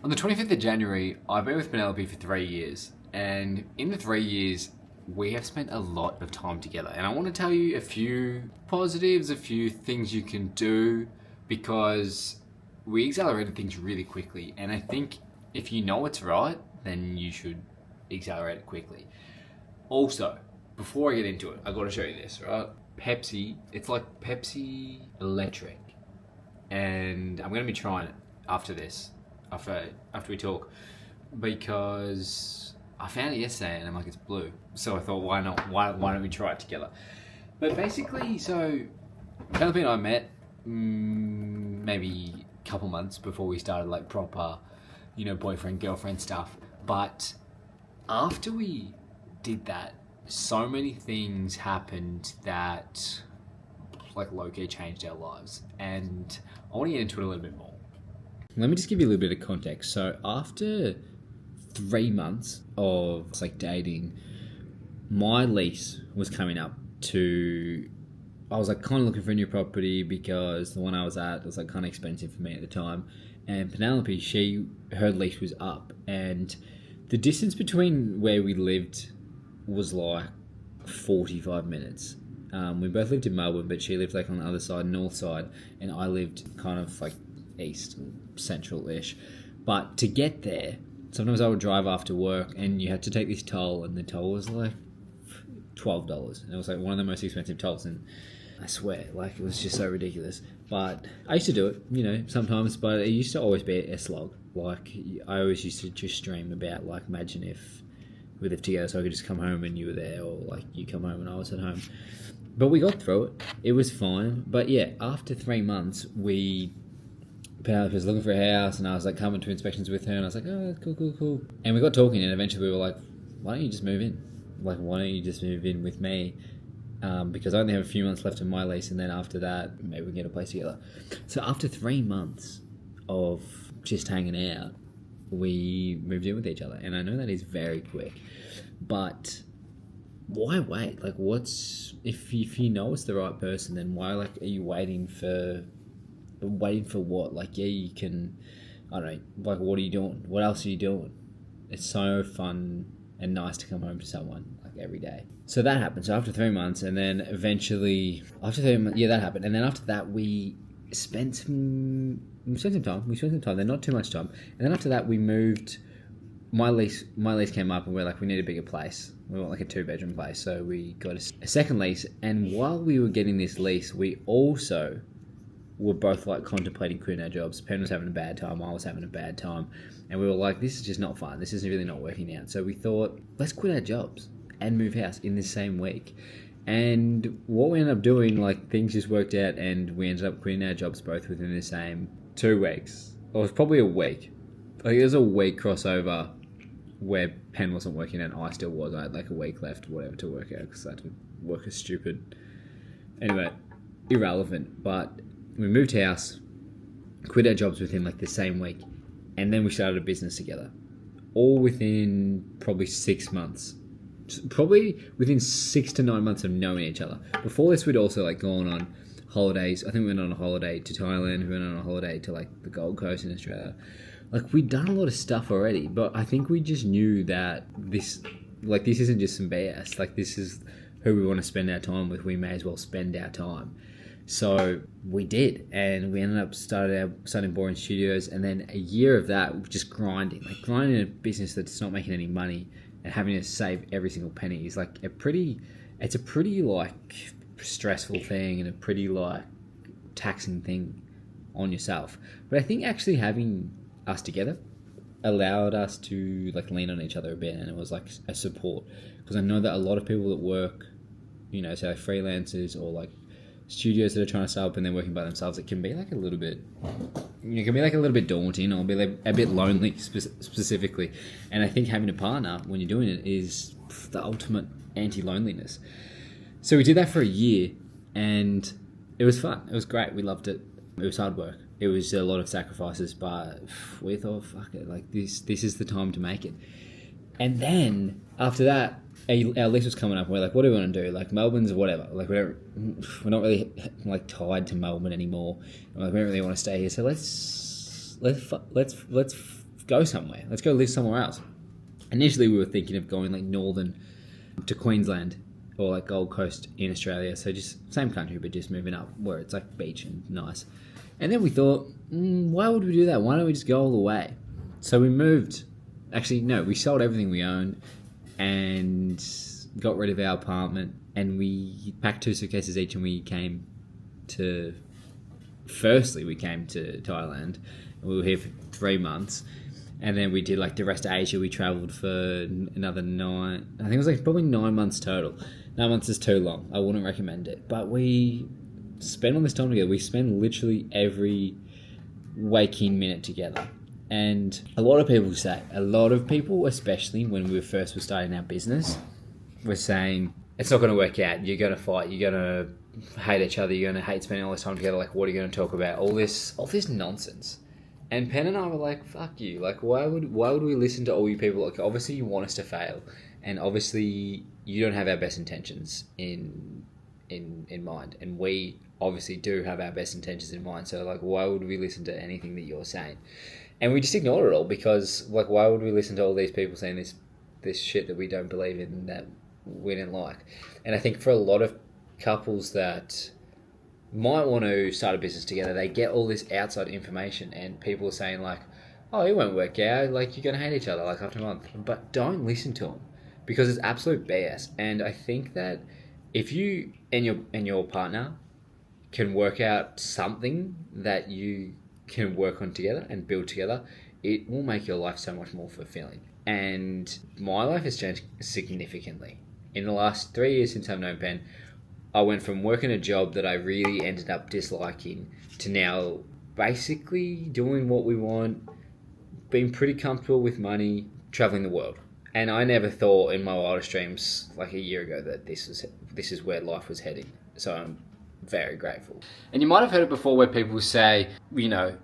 On the 25th of January, I've been with Penelope for 3 years, and in the 3 years, we have spent a lot of time together. And I want to tell you a few positives, a few things you can do, because we accelerated things really quickly. And I think if you know it's right, then you should accelerate it quickly. Also, before I get into it, I got to show you this, right? Pepsi, it's like Pepsi Electric, and I'm going to be trying it after this, after we talk, because I found it yesterday and I'm like, it's blue. So I thought, why not? Why don't we try it together? But basically, so Penelope and I met maybe a couple months before we started like proper, boyfriend girlfriend stuff. But after we did that, so many things happened that like low-key changed our lives, and I want to get into it a little bit more. Let me just give you a little bit of context. So after 3 months of like dating, my lease was coming up to, I was like kind of looking for a new property because the one I was at was like kind of expensive for me at the time. And Penelope, her lease was up, and the distance between where we lived was like 45 minutes. We both lived in Melbourne, but she lived like on the other side, north side, and I lived kind of like east, central-ish. But to get there, sometimes I would drive after work, and you had to take this toll, and the toll was like $12. And it was like one of the most expensive tolls, and I swear, like, it was just so ridiculous. But I used to do it, sometimes, but it used to always be a slog. Like, I always used to just dream about, like, imagine if we lived together so I could just come home and you were there, or like you come home and I was at home. But we got through it. It was fine. But yeah, after 3 months, Penelope was looking for a house, and I was like coming to inspections with her, and I was like, oh, cool. And we got talking, and eventually we were like, why don't you just move in? Like, why don't you just move in with me? Because I only have a few months left on my lease, and then after that, maybe we can get a place together. So after 3 months of just hanging out, we moved in with each other. And I know that is very quick, but why wait? Like, if you know it's the right person, then why are you waiting for what? Like, yeah, you can, I don't know, like, what are you doing? What else are you doing? It's so fun and nice to come home to someone like every day. So that happened. So after 3 months, and then eventually after 3 months, yeah, that happened. And then after that, we spent some time. Then not too much time. And then after that, we moved. My lease came up, and we're like, we need a bigger place. We want like a 2-bedroom place. So we got a second lease. And while we were getting this lease, we also were both like contemplating quitting our jobs. Pen was having a bad time. I was having a bad time. And we were like, this is just not fun. This is really not working out. So we thought, let's quit our jobs and move house in the same week. And what we ended up doing, like, things just worked out, and we ended up quitting our jobs both within the same 2 weeks. Or it was probably a week. Like, it was a week crossover where Pen wasn't working and I still was. I had like a week left, whatever, to work out, because I had to work as stupid. Anyway, irrelevant. But we moved house, quit our jobs within like the same week, and then we started a business together. All within probably 6 months. Probably within 6 to 9 months of knowing each other. Before this, we'd also like gone on holidays. I think we went on a holiday to Thailand. We went on a holiday to like the Gold Coast in Australia. Like, we'd done a lot of stuff already, but I think we just knew that this isn't just some BS. Like, this is who we want to spend our time with. We may as well spend our time. So we did, and we ended up starting Boring Studios, and then a year of that, just grinding a business that's not making any money, and having to save every single penny is like it's a pretty like stressful thing, and a pretty like taxing thing on yourself. But I think actually having us together allowed us to like lean on each other a bit, and it was like a support, because I know that a lot of people that work, say like freelancers or like studios that are trying to start up and they're working by themselves, it can be like a little bit daunting, or be like a bit lonely specifically. And I think having a partner when you're doing it is the ultimate anti-loneliness. So we did that for a year, and it was fun. It was great. We loved it. It was hard work. It was a lot of sacrifices, but we thought, fuck it, like this is the time to make it. And then after that, our lease was coming up. And we're like, what do we want to do? Like, Melbourne's whatever. Like, we're not really like tied to Melbourne anymore. Like, we don't really want to stay here. So let's go somewhere. Let's go live somewhere else. Initially, we were thinking of going like northern to Queensland or like Gold Coast in Australia. So just same country, but just moving up where it's like beach and nice. And then we thought, why would we do that? Why don't we just go all the way? So we moved. Actually, no, we sold everything we owned and got rid of our apartment. And we packed 2 suitcases each and we came to... Firstly, we came to Thailand. We were here for 3 months. And then we did like the rest of Asia. We travelled for another 9... I think it was like probably 9 months total. 9 months is too long. I wouldn't recommend it. But we spend all this time together. We spend literally every waking minute together. And a lot of people, especially when we first were starting our business, were saying, it's not going to work out. You're going to fight. You're going to hate each other. You're going to hate spending all this time together. Like, what are you going to talk about? All this nonsense. And Pen and I were like, fuck you. Like, why would we listen to all you people? Like, obviously you want us to fail. And obviously you don't have our best intentions in mind. And we obviously do have our best intentions in mind. So, like, why would we listen to anything that you're saying? And we just ignored it all because, like, why would we listen to all these people saying this shit that we don't believe in and that we didn't like? And I think for a lot of couples that might want to start a business together, they get all this outside information and people are saying like, oh, it won't work out, like you're going to hate each other like after a month. But don't listen to them because it's absolute BS. And I think that if you and your partner can work out something that you can work on together and build together, it will make your life so much more fulfilling. And my life has changed significantly. In the last 3 years since I've known Ben, I went from working a job that I really ended up disliking to now basically doing what we want, being pretty comfortable with money, traveling the world. And I never thought in my wildest dreams like a year ago that this is where life was heading. So I'm very grateful. And you might have heard it before where people say, you know,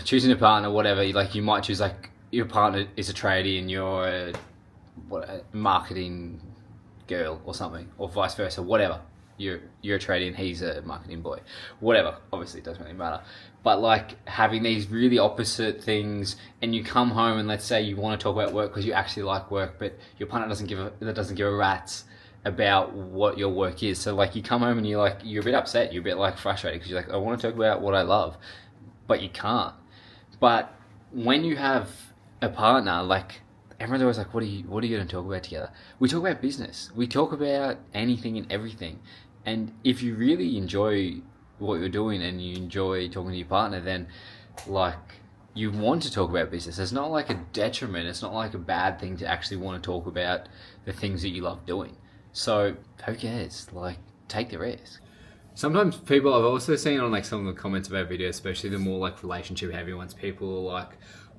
choosing a partner, whatever, like you might choose like your partner is a tradie and you're a marketing girl or something, or vice versa, whatever. You're a tradie and he's a marketing boy. Whatever. Obviously, it doesn't really matter. But like having these really opposite things, and you come home and let's say you want to talk about work because you actually like work, but your partner doesn't give a rat's about what your work is. So like you come home and you're a bit upset. You're a bit like frustrated because you're like, I want to talk about what I love, but you can't. But when you have a partner, like everyone's always like, what are you going to talk about together? We talk about business. We talk about anything and everything. And if you really enjoy what you're doing and you enjoy talking to your partner, then like you want to talk about business. It's not like a detriment. It's not like a bad thing to actually want to talk about the things that you love doing. So who cares? Like, take the risk. Sometimes people, I've also seen on like some of the comments of our video, especially the more like relationship heavy ones, people are like,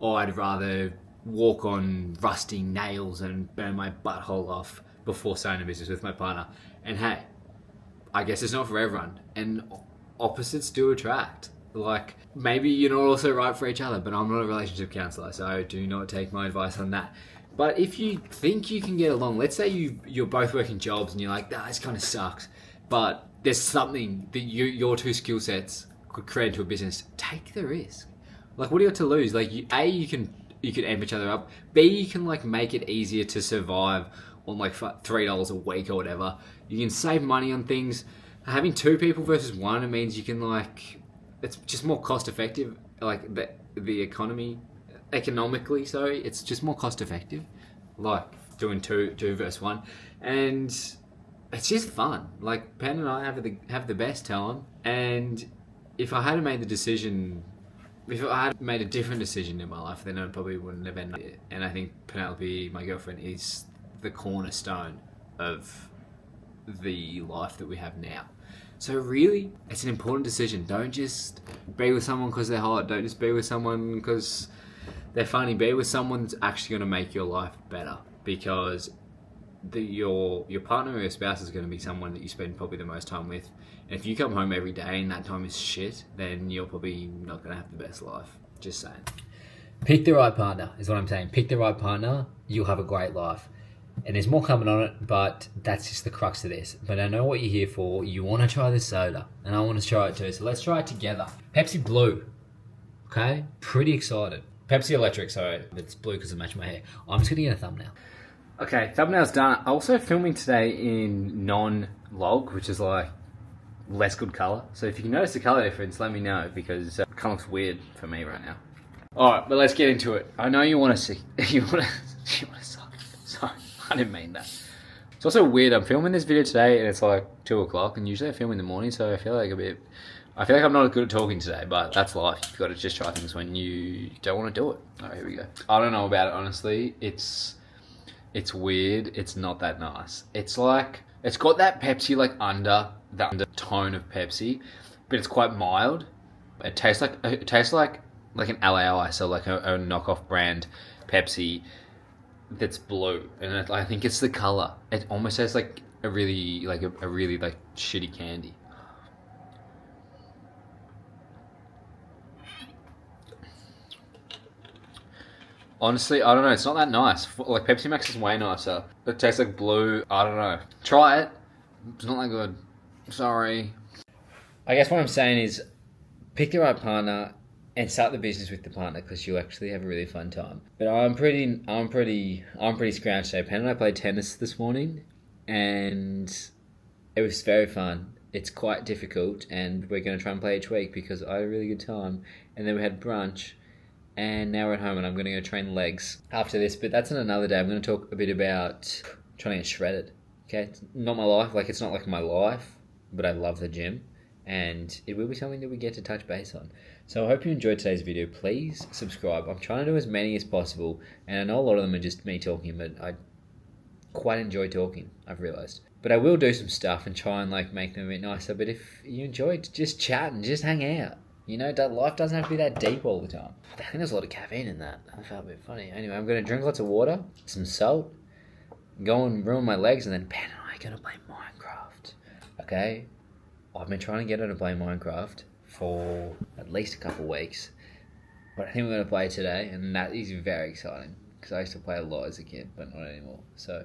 oh, I'd rather walk on rusty nails and burn my butthole off before starting a business with my partner. And hey, I guess it's not for everyone, and opposites do attract. Like, maybe you're not also right for each other, but I'm not a relationship counsellor, so do not take my advice on that. But if you think you can get along, let's say you're both working jobs and you're like, this kind of sucks, but there's something that your two skill sets could create into a business, take the risk. Like, what do you have to lose? Like, you can amp each other up. B, you can like make it easier to survive on like $3 a week or whatever. You can save money on things. Having 2 people versus 1, it means you can like, it's just more cost effective. Like the economically, sorry, it's just more cost effective. Like doing two versus 1, and it's just fun. Like Pen and I have the best time. And if I had made a different decision in my life, then I probably wouldn't have ended it. And I think Penelope, my girlfriend, is the cornerstone of the life that we have now. So really, it's an important decision. Don't just be with someone because they're hot. Don't just be with someone because they're funny. Be with someone that's actually going to make your life better, because your partner or your spouse is going to be someone that you spend probably the most time with. And if you come home every day and that time is shit, then you're probably not going to have the best life. Just saying. Pick the right partner is what I'm saying. Pick the right partner, you'll have a great life. And there's more coming on it, but that's just the crux of this. But I know what you're here for. You want to try this soda, and I want to try it too. So let's try it together. Pepsi Blue. Okay? Pretty excited. Pepsi Electric, sorry. It's blue because it matched my hair. I'm just going to get a thumbnail. Okay, thumbnail's done. Also filming today in non-log, which is like less good colour. So if you can notice the colour difference, let me know, because it kind of looks weird for me right now. Alright, but let's get into it. I know you want to see... You want to suck. Sorry, I didn't mean that. It's also weird, I'm filming this video today and it's like 2 o'clock, and usually I film in the morning, so I feel like I'm not good at talking today, but that's life. You've got to just try things when you don't want to do it. Alright, here we go. I don't know about it, honestly. It's weird. It's not that nice. It's like, it's got that Pepsi like undertone of Pepsi, but it's quite mild. It tastes like an LAI, so like a knockoff brand Pepsi that's blue, and I think it's the color. It almost tastes like a really shitty candy. Honestly, I don't know. It's not that nice. Like Pepsi Max is way nicer. It tastes like blue. I don't know. Try it. It's not that good. Sorry. I guess what I'm saying is, pick the right partner and start the business with the partner, because you'll actually have a really fun time. But I'm pretty scrounged today. Pen and I played tennis this morning, and it was very fun. It's quite difficult, and we're going to try and play each week because I had a really good time. And then we had brunch, and now we're at home, and I'm going to go train legs after this. But that's on another day. I'm going to talk a bit about trying to get shredded. Okay, it's not my life. Like, it's not like my life, but I love the gym, and it will be something that we get to touch base on. So I hope you enjoyed today's video. Please subscribe. I'm trying to do as many as possible, and I know a lot of them are just me talking, but I quite enjoy talking, I've realised. But I will do some stuff and try and like make them a bit nicer. But if you enjoyed, just chat and just hang out. You know, life doesn't have to be that deep all the time. I think there's a lot of caffeine in that. I felt a bit funny. Anyway, I'm going to drink lots of water, some salt, go and ruin my legs, and then Pen and I are going to play Minecraft. Okay? I've been trying to get her to play Minecraft for at least a couple of weeks, but I think we're going to play today, and that is very exciting, because I used to play a lot as a kid, but not anymore. So,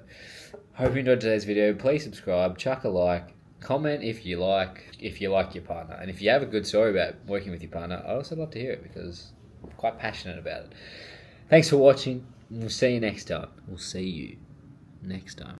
hope you enjoyed today's video. Please subscribe, chuck a like, comment if you like your partner, and if you have a good story about working with your partner, I'd also love to hear it, because I'm quite passionate about it. Thanks for watching, and we'll see you next time.